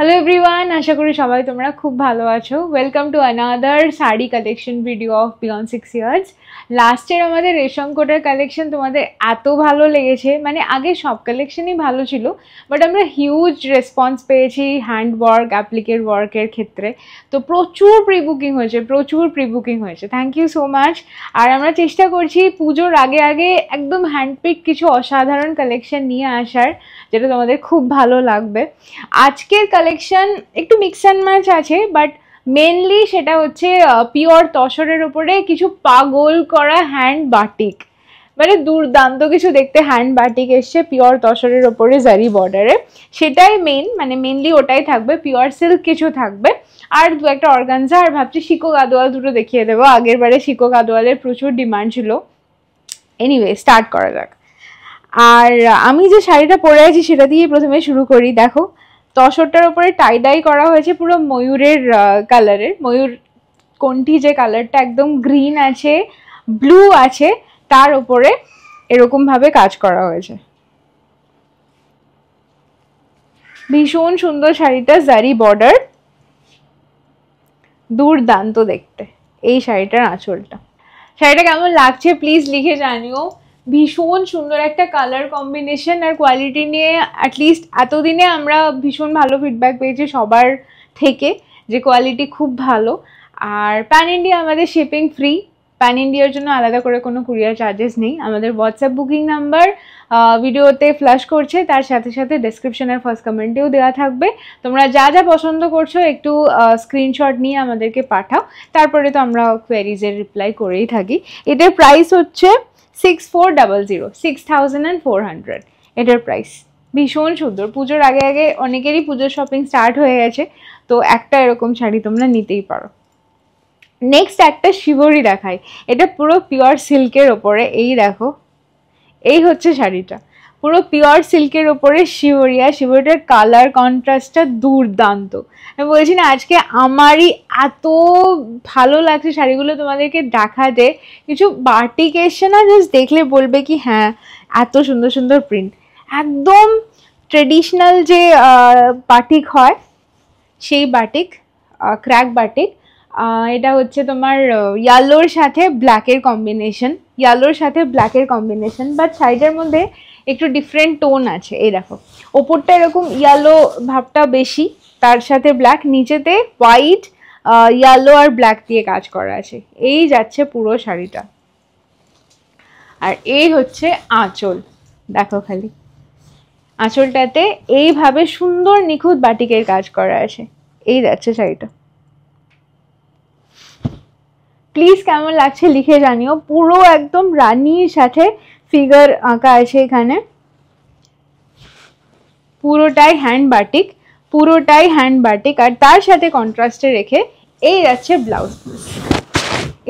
Hello everyone, আশা করি সবাই তোমরা খুব ভালো আছো। Welcome to another sari collection video of beyond 6 years. লাস্টের আমাদের রেশম কোটের কালেকশন তোমাদের এত ভালো লেগেছে, মানে আগে সব কালেকশনই ভালো ছিল, বাট আমরা হিউজ রেসপন্স পেয়েছি হ্যান্ড ওয়ার্ক, অ্যাপ্লিকের ওয়ার্কের ক্ষেত্রে। তো প্রচুর প্রি বুকিং হয়েছে, থ্যাংক ইউ সো মাচ। আর আমরা চেষ্টা করছি পুজোর আগে আগে একদম হ্যান্ডপিক কিছু অসাধারণ কালেকশন নিয়ে আসার, যেটা তোমাদের খুব ভালো লাগবে। আজকের কালেকশন একটু মিক্স অ্যান্ড ম্যাচ আছে, বাট মেনলি সেটা হচ্ছে পিওর তসরের উপরে কিছু পাগল করা হ্যান্ড বাটিক, মানে দুর্দান্ত কিছু দেখতে হ্যান্ড বাটিক এসছে পিওর তসরের ওপরে জারি বর্ডারে। সেটাই মেনলি ওটাই থাকবে। পিওর সিল্ক কিছু থাকবে, আর দু একটা অর্গানজা, আর ভাবছি শিকো গাদোয়াল দুটো দেখিয়ে দেবো। আগের বারে শিকো গাদোয়ালের প্রচুর ডিমান্ড ছিল। এনিওয়ে, স্টার্ট করা যাক। আর আমি যে শাড়িটা পরে আছি সেটা দিয়ে প্রথমে শুরু করি। দেখো, তসরটার উপরে টাইডাই করা হয়েছে পুরো ময়ূরের কালারের। ময়ূর কোনটি যে কালারটা একদম গ্রিন আছে, ব্লু আছে, তার উপরে এরকম ভাবে কাজ করা হয়েছে। ভীষণ সুন্দর শাড়িটা, জারি বর্ডার, দুর্দান্ত দেখতে এই শাড়িটার আঁচলটা। শাড়িটা কেমন লাগছে প্লিজ লিখে জানিও। ভীষণ সুন্দর একটা কালার কম্বিনেশন, আর কোয়ালিটি নিয়ে অ্যাটলিস্ট এতদিনে আমরা ভীষণ ভালো ফিডব্যাক পেয়েছি সবার থেকে, যে কোয়ালিটি খুব ভালো। আর প্যান ইন্ডিয়া আমাদের শিপিং ফ্রি, প্যান ইন্ডিয়ার জন্য আলাদা করে কোনো কুরিয়ার চার্জেস নেই। আমাদের হোয়াটসঅ্যাপ বুকিং নাম্বার ভিডিওতে ফ্ল্যাশ করছে, তার সাথে সাথে ডেসক্রিপশনের ফার্স্ট কমেন্টেও দেওয়া থাকবে। তোমরা যা যা পছন্দ করছো একটু স্ক্রিনশট নিয়ে আমাদেরকে পাঠাও, তারপরে তো আমরা কোয়েরিজের রিপ্লাই করেই থাকি। এটার প্রাইস হচ্ছে 6400 এটার প্রাইস। ভীষণ সুন্দর। পুজোর আগে আগে অনেকেরই পুজোর শপিং স্টার্ট হয়ে গেছে, তো একটা এরকম শাড়ি তোমরা নিতেই পারো। নেক্সট একটা শিবরি দেখাই, এটা পুরো পিওর সিল্কের ওপরে। এই দেখো, এই হচ্ছে শাড়িটা, পুরো পিওর সিল্কের ওপরে শিবরিয়া। শিবরিটার কালার কন্ট্রাস্টটা দুর্দান্ত। আমি বলছি না, আজকে আমারই এত ভালো লাগছে শাড়িগুলো তোমাদেরকে দেখাতে। কিছু বাটিক এসছে না, জাস্ট দেখলে বলবে কি হ্যাঁ, এত সুন্দর সুন্দর প্রিন্ট। একদম ট্রেডিশনাল যে বাটিক হয় সেই বাটিক, ক্র্যাক বাটিক। এটা হচ্ছে তোমার ইয়ালোর সাথে ব্ল্যাকের কম্বিনেশন, বাট শাড়িটার মধ্যে একটু ডিফারেন্ট টোন আছে। এই দেখো, ওপরটা এরকম ইয়ালো ভাবটা বেশি, তার সাথে ব্ল্যাক, নিচেতে হোয়াইট, ইয়ালো আর ব্ল্যাক দিয়ে কাজ করা আছে। এই যাচ্ছে পুরো শাড়িটা। আর এই হচ্ছে আঁচল, দেখো খালি আঁচলটাতে এইভাবে সুন্দর নিখুঁত বাটিকের কাজ করা আছে। এই যাচ্ছে শাড়িটা। প্লিজ কেমন লাগছে লিখে জানিও। পুরো একদম রানীর সাথে ফিগার আঁকা আছে এখানে। পুরোটাই হ্যান্ড বাটিক, আর তার সাথে কন্ট্রাস্টে রেখে এই যাচ্ছে ব্লাউজ পিস।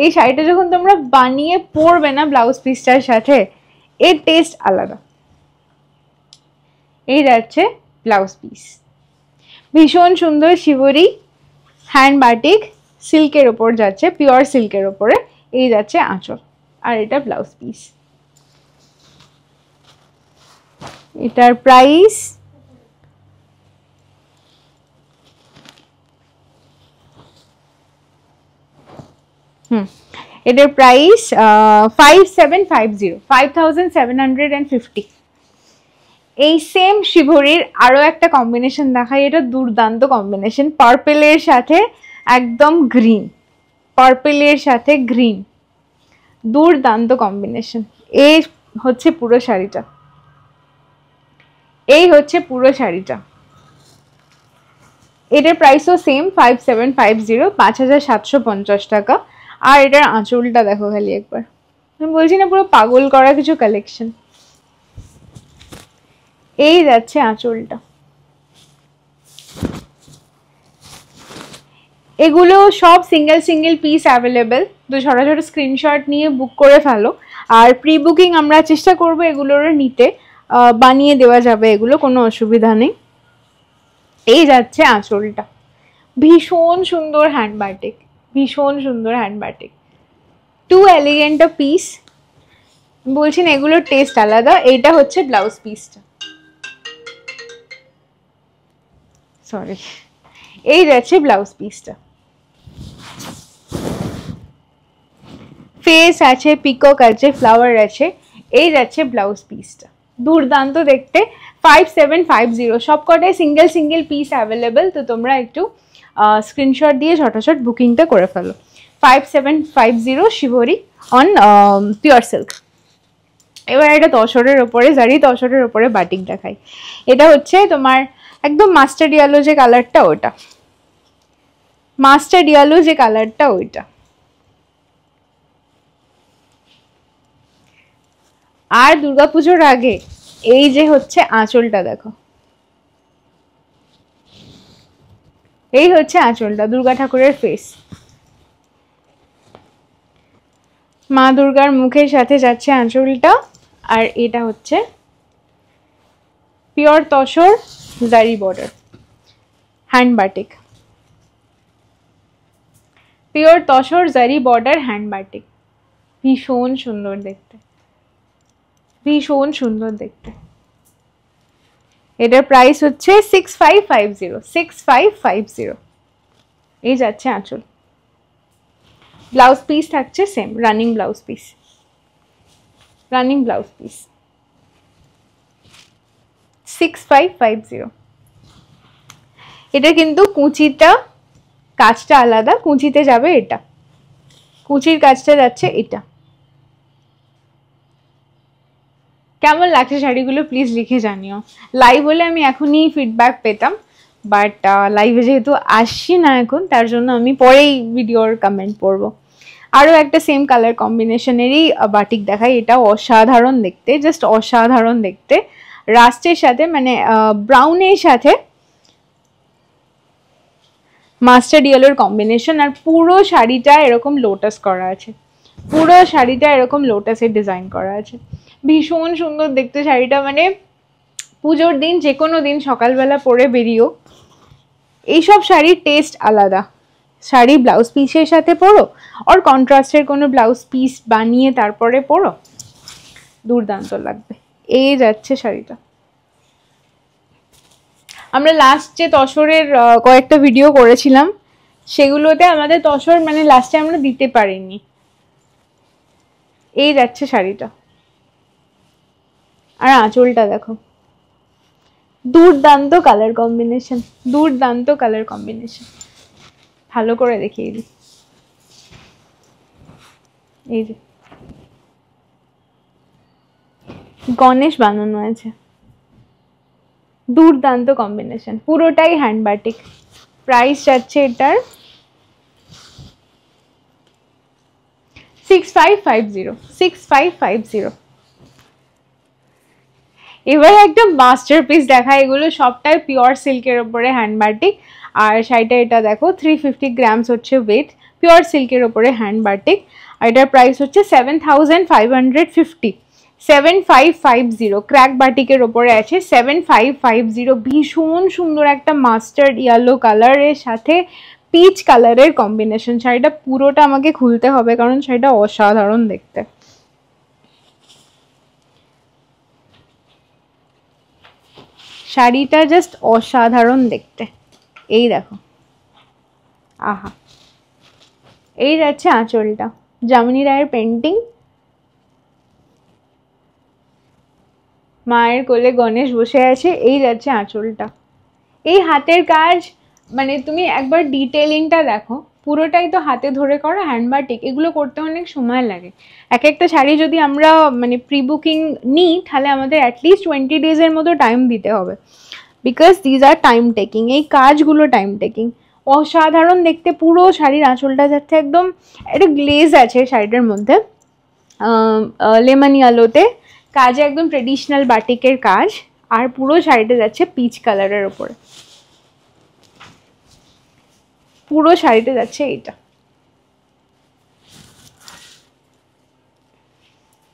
এই শাড়িটা যখন তোমরা বানিয়ে পরবে না ব্লাউজ পিসটার সাথে, এর টেস্ট আলাদা। এই যাচ্ছে ব্লাউজ পিস। ভীষণ সুন্দর শিবরি হ্যান্ড বাটিক, সিল্কের ওপর যাচ্ছে, পিওর সিল্কের ওপরে। এই যাচ্ছে আঁচল, আর এটা ব্লাউজ পিস। এটার প্রাইস এটার প্রাইস 5750। এই সেম শিবরির আরো একটা কম্বিনেশন দেখাই, এটা দুর্দান্ত কম্বিনেশন। পার্পেলের সাথে একদম গ্রিন, দুর্দান্ত কম্বিনেশন। এই হচ্ছে পুরো শাড়িটা, এটার প্রাইসও সেম 5750, 5750 টাকা। আর এটার আঁচলটা দেখো খালি একবার, আমি বলছি না পুরো পাগল করা কিছু কালেকশন। এই যাচ্ছে আঁচলটা। এগুলো সব সিঙ্গেল পিস অ্যাভেলেবেল, তো ছোট স্ক্রিনশট নিয়ে বুক করে ফেলো। আর প্রি বুকিং আমরা চেষ্টা করবো এগুলোর নিতে, বানিয়ে দেওয়া যাবে, এগুলো কোনো অসুবিধা নেই। এই যাচ্ছে আঁচলটা। ভীষণ সুন্দর hand batik, too elegant a piece. বলছি না, এগুলোর টেস্ট আলাদা। এইটা হচ্ছে ব্লাউজ পিসটা। সরি, এই যাচ্ছে ব্লাউজ পিসটা। ফেস আছে, পিকক আছে, ফ্লাওয়ার আছে, এই যাচ্ছে ব্লাউজ পিসটা। দুর্দান্ত দেখতে। 5750 সবকটাই সিঙ্গেল সিঙ্গেল পিস অ্যাভেলেবেল, তো তোমরা একটু স্ক্রিনশট দিয়ে ঝটাঝট বুকিংটা করে ফেলো। 5750 শিবরি অন পিওর সিল্ক। এবার এটা তসরের ওপরে, জারি তসরের ওপরে বাটিক দেখাই। এটা হচ্ছে তোমার একদম মাস্টার্ড ইয়েলো যে কালারটা, ওটা মাস্টার্ড ইয়েলো যে কালারটা ওইটা। আর দুর্গাপুজোর আগে এই যে হচ্ছে আঁচলটা দেখো, এই হচ্ছে আঁচলটা, দুর্গা ঠাকুরের ফেস, মা দুর্গার মুখের সাথে যাচ্ছে আঁচলটা। আর এটা হচ্ছে পিওর তসর জারি border hand batik, pure tussar জারি বর্ডার হ্যান্ড বাটিক। ভীষণ সুন্দর দেখতে, ভীষণ সুন্দর দেখতে। এটার প্রাইস হচ্ছে 6550, 6550। এই যাচ্ছে আঁচল। ব্লাউজ পিস থাকছে same, running blouse piece, running blouse piece 6550। এটা কিন্তু কুচিটা কাজটা আলাদা, কুচিতে যাবে এটা, কুচির কাজটা যাচ্ছে এটা। কেমন লাগছে শাড়িগুলো প্লিজ লিখে জানিও। লাইভ হলে আমি এখনই ফিডব্যাক পেতাম, বাট লাইভে যেহেতু আসছি না এখন, তার জন্য আমি পরেই ভিডিওর কমেন্ট পড়বো। আরও একটা সেম কালার কম্বিনেশনেরই বাটিক দেখাই। এটা অসাধারণ দেখতে, জাস্ট অসাধারণ দেখতে। রাস্টের সাথে মানে ব্রাউনের সাথে মাস্টার্ড ইয়েলোর কম্বিনেশন, আর পুরো শাড়িটা এরকম লোটাস করা আছে, পুরো শাড়িটা এরকম লোটাসের ডিজাইন করা আছে। ভীষণ সুন্দর দেখতে শাড়িটা, মানে পুজোর দিন যে কোনো দিন সকালবেলা পরে বেরিয়েও এইসব শাড়ির টেস্ট আলাদা। শাড়ি ব্লাউজ পিসের সাথে পরো, আর কন্ট্রাস্টের কোনো ব্লাউজ পিস বানিয়ে তারপরে পরো, দুর্দান্ত লাগবে। এই যাচ্ছে শাড়িটা। আমরা লাস্ট যে তসরের কয়েকটা ভিডিও করেছিলাম, সেগুলোতে আমাদের তসর মানে লাস্টে আমরা দিতে পারিনি। এই যাচ্ছে শাড়িটা। আর আঁচলটা দেখো, দুর্দান্ত কালার কম্বিনেশন, দুর্দান্ত কালার কম্বিনেশন। ভালো করে দেখিয়ে দিই, এই যে গণেশ বানানো আছে, দুর্দান্ত কম্বিনেশন, পুরোটাই হ্যান্ড বাটিক। প্রাইস যাচ্ছে এটার 6550, 6550। এবার একটা মাস্টারপিস দেখা, এগুলো সবটাই পিওর সিল্কের ওপরে হ্যান্ড বাটিক। আর শাড়িটা এটা দেখো 350 গ্রামস হচ্ছে ওয়েট, পিওর সিল্কের ওপরে হ্যান্ড বাটিক। আর এটার প্রাইস হচ্ছে 7550, 7550। ক্র্যাক বাটিকের ওপরে আছে 7550। ভীষণ সুন্দর একটা মাস্টার্ড ইয়েলো কালারের সাথে পিচ কালারের কম্বিনেশন। শাড়িটা পুরোটা আমাকে খুলতে হবে কারণ শাড়িটা অসাধারণ দেখতে। শাড়িটা জাস্ট অসাধারণ দেখতে। এই দেখো, আহা। এই যাচ্ছে আঁচলটা, যামিনী রায়ের পেন্টিং, মায়ের কোলে গণেশ বসে আছে। এই যাচ্ছে আঁচলটা। এই হাতের কাজ মানে তুমি একবার ডিটেলিংটা দেখো, পুরোটাই তো হাতে ধরে করা হ্যান্ড বাটিক। এগুলো করতে অনেক সময় লাগে। এক একটা শাড়ি যদি আমরা মানে প্রি বুকিং নিই, তাহলে আমাদের অ্যাটলিস্ট 20 ডেজের মতো টাইম দিতে হবে, because these are time taking. এই কাজগুলো টাইম টেকিং। অসাধারণ দেখতে। পুরো শাড়ির আঁচলটা যাচ্ছে একদম, একটা গ্লেজ আছে শাড়িটার মধ্যে, লেমন ইয়েলোতে কাজে, একদম ট্রেডিশনাল বাটিকের কাজ। আর পুরো শাড়িটা যাচ্ছে পিচ কালারের ওপরে, পুরো শাড়িটা যাচ্ছে এইটা।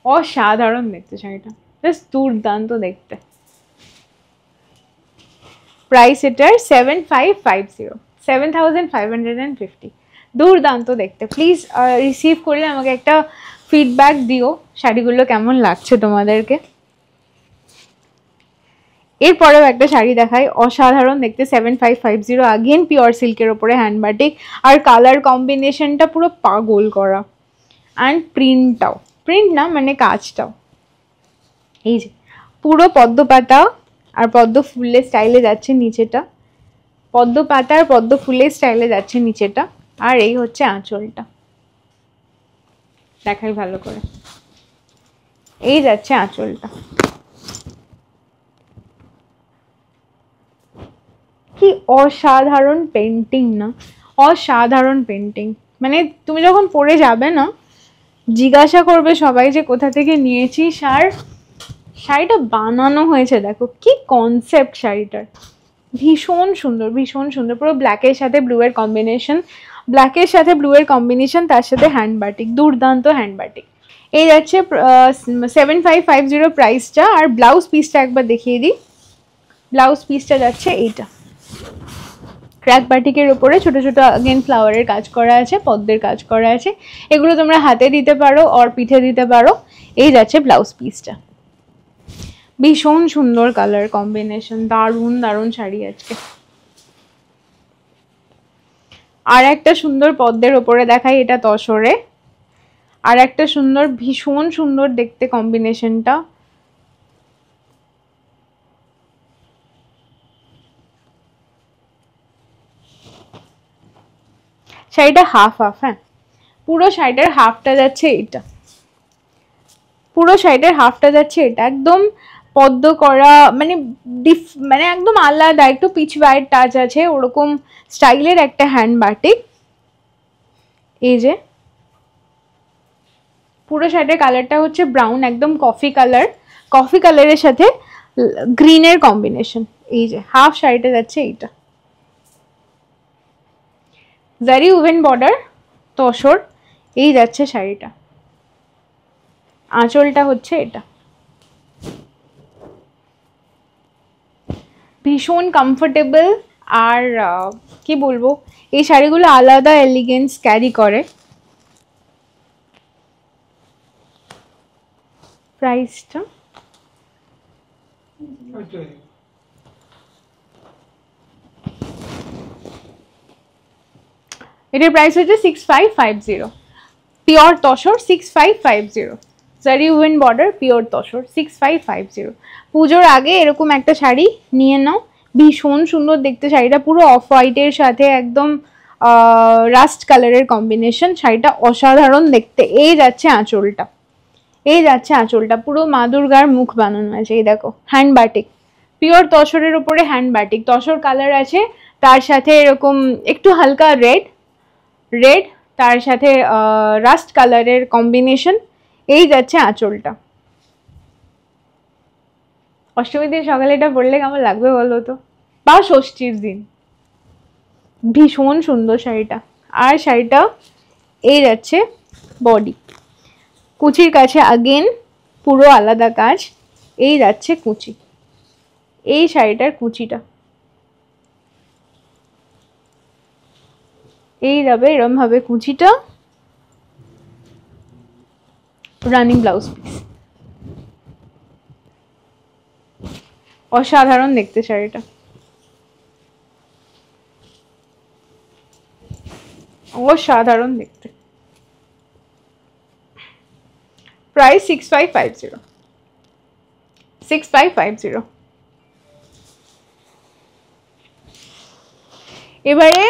অসাধারণ দেখতে শাড়িটা, জাস্ট দুর্দান্ত দেখতে। প্রাইস এটার 7550, 7550। দুর্দান্ত দেখতে। প্লিজ রিসিভ করলে আমাকে একটা ফিডব্যাক দিও শাড়িগুলো কেমন লাগছে তোমাদেরকে। এরপরেও একটা শাড়ি দেখাই, অসাধারণ দেখতে, 7550, আগেন পিওর সিল্কের ওপরে হ্যান্ড বাটিক, আর কালার কম্বিনেশনটা পুরো পাগল করা, অ্যান্ড প্রিন্ট না মানে কাজটাও, এই যে পুরো পদ্ম পাতা আর পদ্ম ফুলের স্টাইলে যাচ্ছে নিচেটা, পদ্ম পাতা আর পদ্ম ফুলের স্টাইলে যাচ্ছে নিচেটা, আর এই হচ্ছে আঁচলটা, দেখাই ভালো করে, এই যাচ্ছে আঁচলটা। কি অসাধারণ পেন্টিং না, অসাধারণ পেন্টিং, মানে তুমি যখন পরে যাবে না জিজ্ঞাসা করবে সবাই যে কোথা থেকে নিয়েছিস, আর শাড়িটা বানানো হয়েছে দেখো কি কনসেপ্ট শাড়িটার, ভীষণ সুন্দর ভীষণ সুন্দর, পুরো ব্ল্যাকের সাথে ব্লু এর কম্বিনেশন, ব্ল্যাকের সাথে ব্লু এর কম্বিনেশন, তার সাথে হ্যান্ড বাটিক, দুর্দান্ত হ্যান্ড বাটিক। এই যাচ্ছে 7550 প্রাইসটা। আর ব্লাউজ পিসটা একবার দেখিয়ে দিই, ব্লাউজ পিসটা যাচ্ছে এইটা, ক্র্যাক বাটিকের উপরে ছোট ছোট আগেন ফ্লাওয়ারের কাজ করা আছে, পদ্মের কাজ করা আছে, এগুলো তোমরা হাতে দিতে পারো আর পিঠে দিতে পারো। এই যাচ্ছে ব্লাউজ পিসটা, ভীষণ সুন্দর কালার কম্বিনেশন, দারুণ দারুণ শাড়ি আজকে। আর একটা সুন্দর পদ্মের ওপরে দেখাই, এটা তসরে, আর একটা সুন্দর ভীষণ সুন্দর দেখতে কম্বিনেশনটা, শাড়িটা হাফ হাফ, হ্যাঁ পুরো শাড়িটার হাফটা যাচ্ছে এটা, পুরো শাড়িটার হাফটা যাচ্ছে এটা, একদম পদ্ম করা, মানে মানে একদম আলাদা, একটু পিচ ওয়াইট টাচ আছে ওরকম স্টাইলের একটা হ্যান্ড বাটিক। এই যে পুরো শাড়িটার কালারটা হচ্ছে ব্রাউন, একদম কফি কালার, কফি কালারের সাথে গ্রিনের কম্বিনেশন। এই যে হাফ শাড়িটা যাচ্ছে এইটা, জারি উভেন বর্ডার তসর, এই যাচ্ছে শাড়িটা, আঁচলটা হচ্ছে এটা, ভীষণ কমফোর্টেবল। আর কি বলবো, এই শাড়িগুলো আলাদা এলিগেন্স ক্যারি করে। প্রাইসটা এটার প্রাইস হচ্ছে 6550, পিওর তসর 6550, জারি উইন বর্ডার পিওর তসর 6550। পুজোর আগে এরকম একটা শাড়ি নিয়ে নাও, ভীষণ সুন্দর দেখতে শাড়িটা, পুরো অফ হোয়াইটের সাথে একদম রাস্ট কালারের কম্বিনেশন, শাড়িটা অসাধারণ দেখতে। এই যাচ্ছে আঁচলটা, এই যাচ্ছে আঁচলটা, পুরো মা দুর্গার মুখ বানানো আছে, এই দেখো হ্যান্ড বাটিক, পিওর তসরের উপরে হ্যান্ড বাটিক, তসর কালার আছে, তার সাথে এরকম একটু হালকা রেড, তার সাথে রাস্ট কালারের কম্বিনেশন। এই যাচ্ছে আঁচলটা। অষ্টমীর দিন সকালে এটা পরলে কেমন লাগবে বলো তো, বা ষষ্ঠীর দিন, ভীষণ সুন্দর শাড়িটা। আর শাড়িটা এই যাচ্ছে বডি, কুচির কাছে আগেন পুরো আলাদা কাজ, এই যাচ্ছে কুচি, এই শাড়িটার কুচিটা এই যাবে এরম ভাবে কুচিটা, রানিং ব্লাউজ পিস, অসাধারণ দেখতে শাড়িটা, অসাধারণ দেখতে। প্রাইস 6550, 6550। এবারে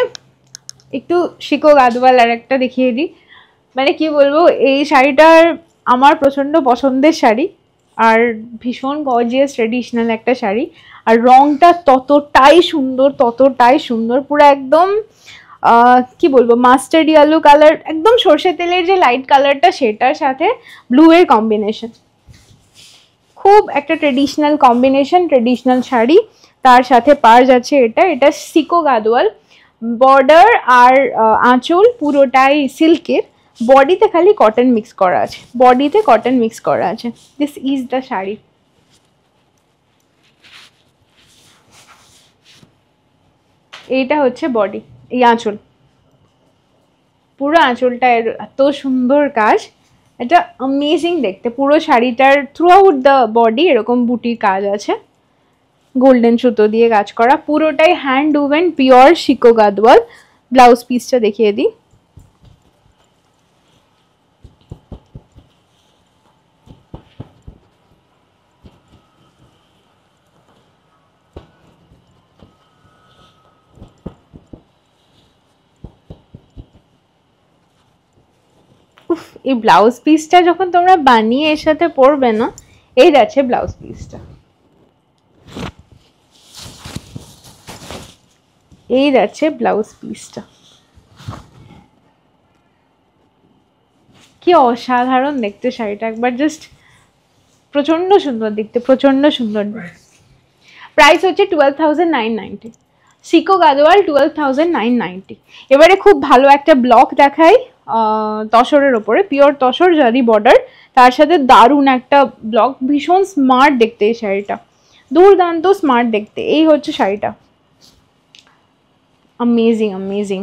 একটু শিকো গাদওয়াল আর একটা দেখিয়ে দিই, মানে কি বলবো, এই শাড়িটার আমার প্রচন্ড পছন্দের শাড়ি, আর ভীষণ গর্জিয়াস ট্রেডিশনাল একটা শাড়ি, আর রংটা ততটাই সুন্দর, পুরো একদম কি বলবো মাস্টার্ড ইয়েলো কালার, একদম সর্ষে তেলের যে লাইট কালারটা সেটার সাথে ব্লু এর কম্বিনেশন, খুব একটা ট্রেডিশনাল কম্বিনেশন, ট্রেডিশনাল শাড়ি, তার সাথে পার যাচ্ছে এটা সিকো গাদওয়াল, বর্ডার আর আঁচল পুরোটাই সিল্কের, বডিতে খালি কটন মিক্স করা আছে, বডিতে কটন মিক্স করা আছে। This is the sari. এইটা হচ্ছে বডি, এই আঁচল, পুরো আঁচলটা এত সুন্দর কাজ, এটা অ্যামেজিং দেখতে, পুরো শাড়িটার থ্রু আউট দ্য বডি এরকম বুটির কাজ আছে, গোল্ডেন সুতো দিয়ে কাজ করা, পুরোটাই hand woven pure Shikoh Gadwal. Blouse পিসটা দেখিয়ে দিই। এই ব্লাউজ পিসটা যখন তোমরা বানিয়ে এর সাথে পরবে না, এই যাচ্ছে ব্লাউজ পিসটা, এই যাচ্ছে ব্লাউজ পিসটা। কি অসাধারণ দেখতে শাড়িটা, একবার জাস্ট প্রচন্ড সুন্দর দেখতে, প্রচন্ড সুন্দর। প্রাইস হচ্ছে 12,990, শিকো গাদওয়াল 12,990। এবারে খুব ভালো একটা ব্লক দেখাই, তসরের ওপরে পিওর তসর জারি বর্ডার, তার সাথে দারুণ একটা ব্লক, ভীষণ স্মার্ট দেখতে এই শাড়িটা, দুর্দান্ত স্মার্ট দেখতে। এই হচ্ছে শাড়িটা, অ্যামেজিং অ্যামেজিং,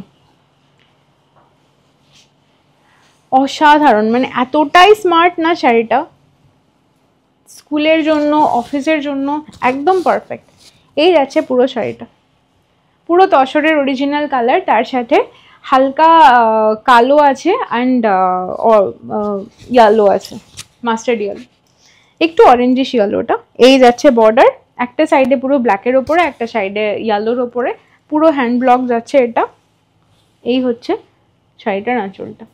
অসাধারণ, মানে এতটাই স্মার্ট না শাড়িটা, স্কুলের জন্য অফিসের জন্য একদম পারফেক্ট। এই যাচ্ছে পুরো শাড়িটা, পুরো তসরের অরিজিনাল কালার, তার সাথে হালকা কালো আছে অ্যান্ড ইয়েলো আছে, মাস্টার্ড ইয়েলো, একটু অরেঞ্জিশ ইয়েলোটা। এই যাচ্ছে বর্ডার, একটা সাইডে পুরো ব্ল্যাকের ওপরে, একটা সাইডে ইয়েলোর ওপরে, পুরো হ্যান্ড ব্লক যাচ্ছে এটা। এই হচ্ছে শাড়িটার আঁচলটা,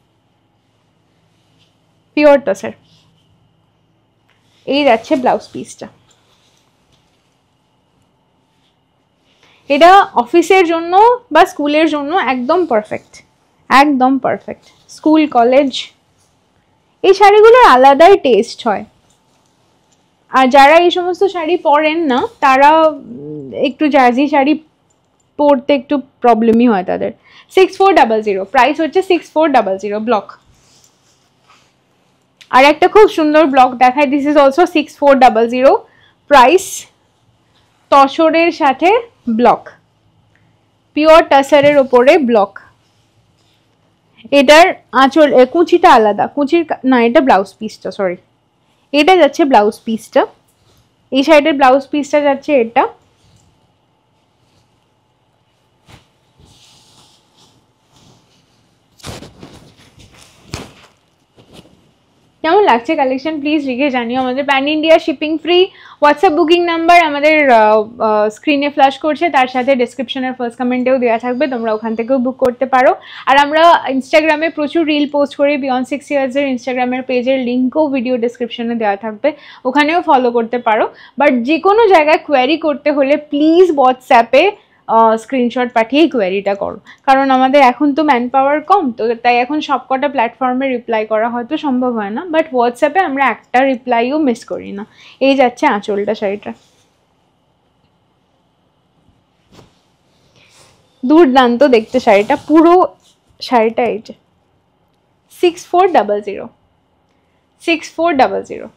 পিওর তসর। এই যাচ্ছে ব্লাউজ পিসটা। এটা অফিসের জন্য বা স্কুলের জন্য একদম পারফেক্ট, একদম পারফেক্ট। স্কুল কলেজ এই শাড়িগুলোর আলাদাই টেস্ট হয়, আর যারা এই সমস্ত শাড়ি পরেন না তারা একটু জার্জি শাড়ি পরতে একটু প্রবলেমই হয় তাদের। 6400, প্রাইস হচ্ছে 6400 ব্লক। আর একটা খুব সুন্দর ব্লক দেখায়, দিস ইজ অলসো 6400, প্রাইস তসরের সাথে ব্লক, পিওর টাসারের ওপরে ব্লক। এটার আঁচল কুচিটা আলাদা, কুচির না, এটা ব্লাউজ পিসটা, সরি, এটা যাচ্ছে ব্লাউজ পিসটা। এই সাইডের ব্লাউজ পিসটা যাচ্ছে এটা। কেমন লাগছে কালেকশন প্লিজ লিখে জানিও। আমাদের pan India shipping free, WhatsApp booking number আমাদের স্ক্রিনে ফ্ল্যাশ করছে, তার সাথে ডেসক্রিপশনের ফার্স্ট কমেন্টেও দেওয়া থাকবে, তোমরা ওখান থেকেও বুক করতে পারো। আর আমরা ইনস্টাগ্রামে প্রচুর রিল পোস্ট করি, বিয়ন্ড 6 ইয়ার্সের ইনস্টাগ্রামের পেজের লিঙ্কও ভিডিও ডেসক্রিপশনে দেওয়া থাকবে, ওখানেও ফলো করতে পারো। বাট যে কোনো জায়গায় কোয়ারি করতে হলে প্লিজ হোয়াটসঅ্যাপে স্ক্রিনশট পাঠিয়েই কোয়ারিটা করো, কারণ আমাদের এখন তো ম্যান পাওয়ার কম, তো তাই এখন সবকটা প্ল্যাটফর্মে রিপ্লাই করা হয়তো সম্ভব হয় না, বাট হোয়াটসঅ্যাপে আমরা একটা রিপ্লাইও মিস করি না। এই যাচ্ছে আঁচলটা শাড়িটা, দুর্দান্ত দেখতে শাড়িটা, পুরো শাড়িটা এই যে 6400, 6400।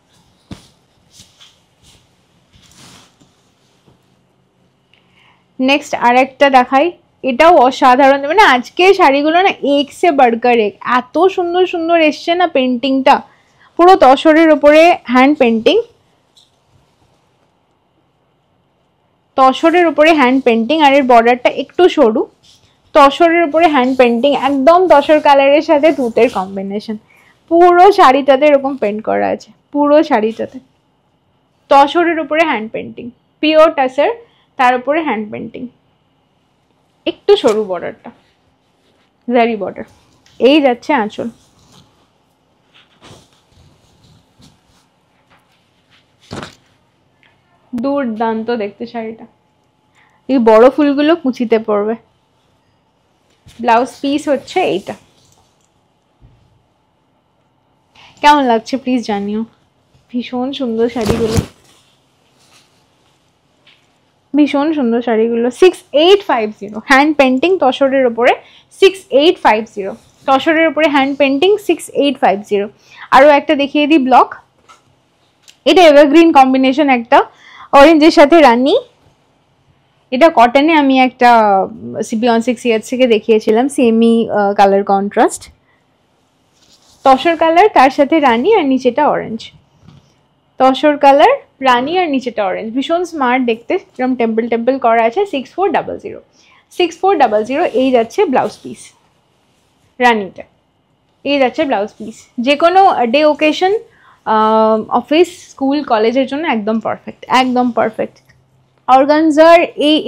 নেক্সট আর একটা দেখাই, এটাও অসাধারণ, মানে আজকে শাড়িগুলো না এক সে বাড়কার এক, এত সুন্দর সুন্দর এসছে না। পেন্টিংটা পুরো তসরের ওপরে হ্যান্ড পেন্টিং, তসরের উপরে হ্যান্ড পেন্টিং, আর এর বর্ডারটা একটু সরু, তসরের উপরে হ্যান্ড পেন্টিং, একদম তসর কালারের সাথে তুতের কম্বিনেশন, পুরো শাড়িটাতে এরকম পেন্ট করা আছে, পুরো শাড়িটাতে তসরের উপরে হ্যান্ড পেন্টিং, পিওর টাসের, তার উপরে হ্যান্ড পেন্টিং, একটু সরু বর্ডারটা, জারি বর্ডার। এই যাচ্ছে আঁচল, দুর্দান্ত দেখতে শাড়িটা। এই বড় ফুলগুলো কুচিতে পড়বে। ব্লাউজ পিস হচ্ছে এইটা। কেমন লাগছে প্লিজ জানিও, ভীষণ সুন্দর শাড়িগুলো, ভীষণ সুন্দর শাড়িগুলো। 6850 হ্যান্ড পেন্টিং তসরের ওপরে, 6850 তসরের ওপরে হ্যান্ড পেন্টিং, 6850। আরও একটা দেখিয়ে দিই ব্লক, এটা এভারগ্রিন কম্বিনেশন, একটা অরেঞ্জের সাথে রানী, এটা কটনে আমি একটা বিয়ন্ড 6 ইয়ার্স থেকে দেখিয়েছিলাম, semi colour contrast, tussar colour তার সাথে রানী, আর নিচেটা অরেঞ্জ। তসর কালার, রানি আর নিচেটা অরেঞ্জ, ভীষণ স্মার্ট দেখতে, এরকম টেম্পল টেম্পল করা আছে। 6400, 6400 এই যাচ্ছে ব্লাউজ পিস রানিটা, এই যাচ্ছে ব্লাউজ পিস। যে কোনো ডে ওকেশন, অফিস, স্কুল, কলেজের জন্য একদম পারফেক্ট, একদম পারফেক্ট। অর্গানজার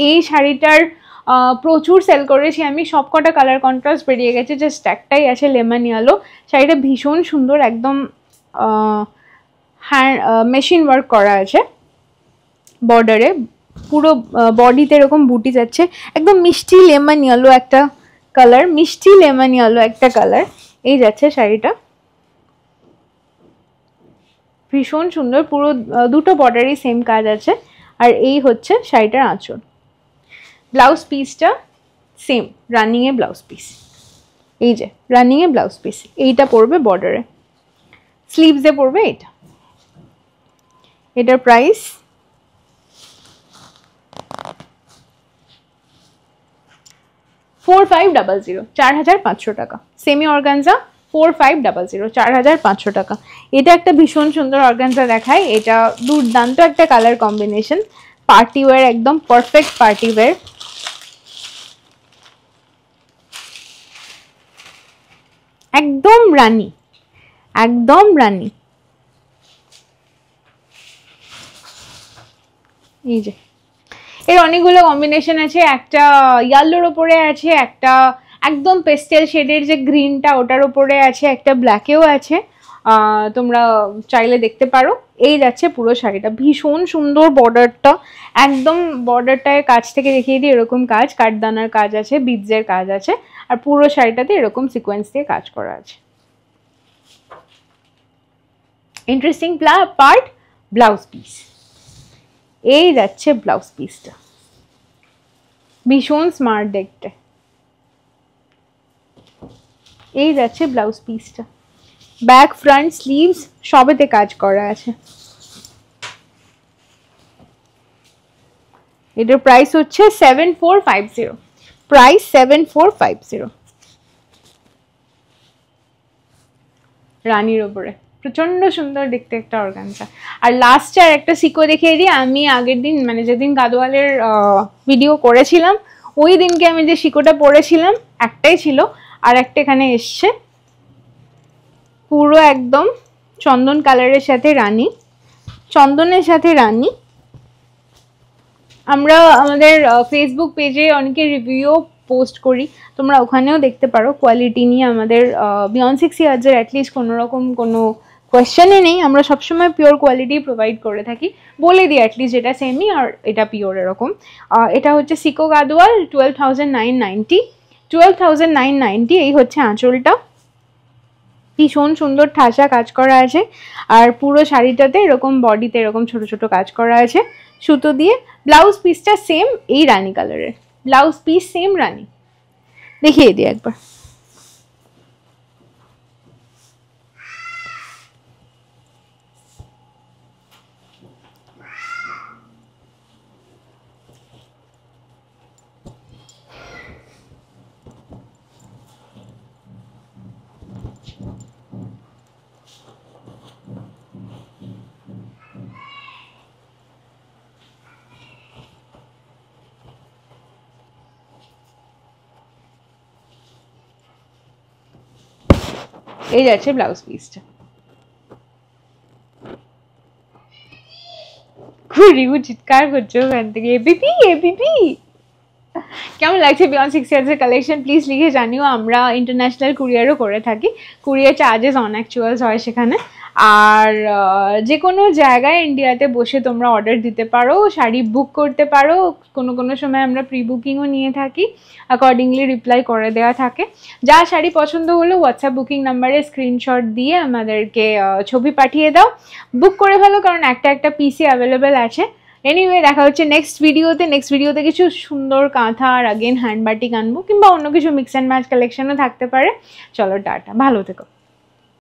এই শাড়িটার প্রচুর সেল করেছি আমি, সব কটা কালার কন্ট্রাস্ট বেরিয়ে গেছে, জাস্ট একটাই আছে লেমন ইয়েলো। শাড়িটা ভীষণ সুন্দর, একদম হ্যান্ড মেশিন ওয়ার্ক করা আছে বর্ডারে, পুরো বডিতে এরকম বুটি যাচ্ছে, একদম মিষ্টি লেমন ইয়েলো একটা কালার, মিষ্টি লেমন ইয়েলো একটা কালার এই যাচ্ছে শাড়িটা, ভীষণ সুন্দর। পুরো দুটো বর্ডারই সেম কাজ আছে। আর এই হচ্ছে শাড়িটার আঁচল। ব্লাউজ পিসটা সেম রানিংয়ে ব্লাউজ পিস, এই যে রানিংয়ে ব্লাউজ পিস, এইটা পড়বে বর্ডারে, স্লিভসে পড়বে এটা। এটার প্রাইস 4500, 4500 টাকা। সেমি অর্গানজা 4500, 4500 টাকা। এটা একটা ভীষণ সুন্দর অর্গানজা দেখায়, এটা দুর্দান্ত একটা কালার কম্বিনেশন, পার্টি ওয়্যার, একদম পারফেক্ট পার্টি ওয়্যার। একদম রানী, একদম রানী। এই যে এর অনেকগুলো কম্বিনেশন আছে, একটা ইয়েলোর ওপরে আছে, একটা একদম পেস্টেল শেডের যে গ্রিনটা ওটার ওপরে আছে, একটা ব্ল্যাকেও আছে, তোমরা চাইলে দেখতে পারো। এই যাচ্ছে পুরো শাড়িটা, ভীষণ সুন্দর বর্ডারটা, একদম বর্ডারটায় কাছ থেকে দেখিয়ে দিই, এরকম কাজ, কাঠদানার কাজ আছে, বিটসের কাজ আছে, আর পুরো শাড়িটাতে এরকম সিকোয়েন্স দিয়ে কাজ করা আছে। ইন্টারেস্টিং পার্ট ব্লাউজ পিস, এই যাচ্ছে ব্লাউজ পিসটা, ভীষণ স্মার্ট দেখতে, এই যাচ্ছে ব্লাউজ পিসটা, ব্যাক ফ্রন্ট স্লিভস সবেতে কাজ করা আছে। এটার প্রাইস হচ্ছে 7450, প্রাইস 7450, রানীর ওপরে প্রচন্ড সুন্দর দেখতে একটা অর্গানজা। আর লাস্টে আর একটা সিকো দেখিয়ে দিই, আমি আগের দিন মানে যেদিন গাদোয়ালের ভিডিও করেছিলাম ওই দিনকে আমি যে সিকোটা পরেছিলাম একটাই ছিল, আর একটা এখানে এসছে পুরো একদম চন্দন কালারের সাথে রানী, চন্দনের সাথে রানী। আমরা আমাদের ফেসবুক পেজে অনেকে রিভিউ পোস্ট করি, তোমরা ওখানেও দেখতে পারো। কোয়ালিটি নিয়ে আমাদের বিয়ন্ড 6 ইয়ার্সের অ্যাটলিস্ট কোনো রকম কোনো কোয়েশ্চেনই নেই, আমরা সবসময় পিওর কোয়ালিটি প্রোভাইড করে থাকি, বলে দিই অ্যাটলিস্ট যেটা সেমি আর এটা পিওর এরকম। এটা হচ্ছে সিকো গাদোয়াল 12,990, 12,990। এই হচ্ছে আঁচলটা, ভীষণ সুন্দর ঠাসা কাজ করা আছে, আর পুরো শাড়িটাতে এরকম বডিতে এরকম ছোট ছোট কাজ করা আছে সুতো দিয়ে। ব্লাউজ পিসটা সেম এই রানী কালারের, ব্লাউজ পিস সেম রানী, দেখিয়ে দিই একবার। এই যাচ্ছে ব্লাউজ পিসটা, রিভু চিৎকার করছো ওখান থেকে, এবিপি এবিপি। কেমন লাগছে বিয়ন্ড 6 ইয়ার্সের কালেকশন প্লিজ লিখে জানিও। আমরা ইন্টারন্যাশনাল কুরিয়ারও করে থাকি, কুরিয়ার চার্জেস অনঅ্যাকচুয়ালস হয় সেখানে। আর যে কোনো জায়গায় ইন্ডিয়াতে বসে তোমরা অর্ডার দিতে পারো, শাড়ি বুক করতে পারো, কোনো কোনো সময় আমরা প্রি বুকিংও নিয়ে থাকি, অ্যাকর্ডিংলি রিপ্লাই করে দেওয়া থাকে। যা শাড়ি পছন্দ হলো হোয়াটসঅ্যাপ বুকিং নাম্বারে স্ক্রিনশট দিয়ে আমাদেরকে ছবি পাঠিয়ে দাও, বুক করে ফেলো, কারণ একটা একটা পিসি অ্যাভেলেবেল আছে। এনিওয়ে দেখা হচ্ছে নেক্সট ভিডিওতে কিছু সুন্দর কাঁথা আর আগেন হ্যান্ড বাটিক আনবো, কিংবা অন্য কিছু মিক্স অ্যান্ড ম্যাচ কালেকশনও থাকতে পারে। চলো টাটা, ভালো থেকো।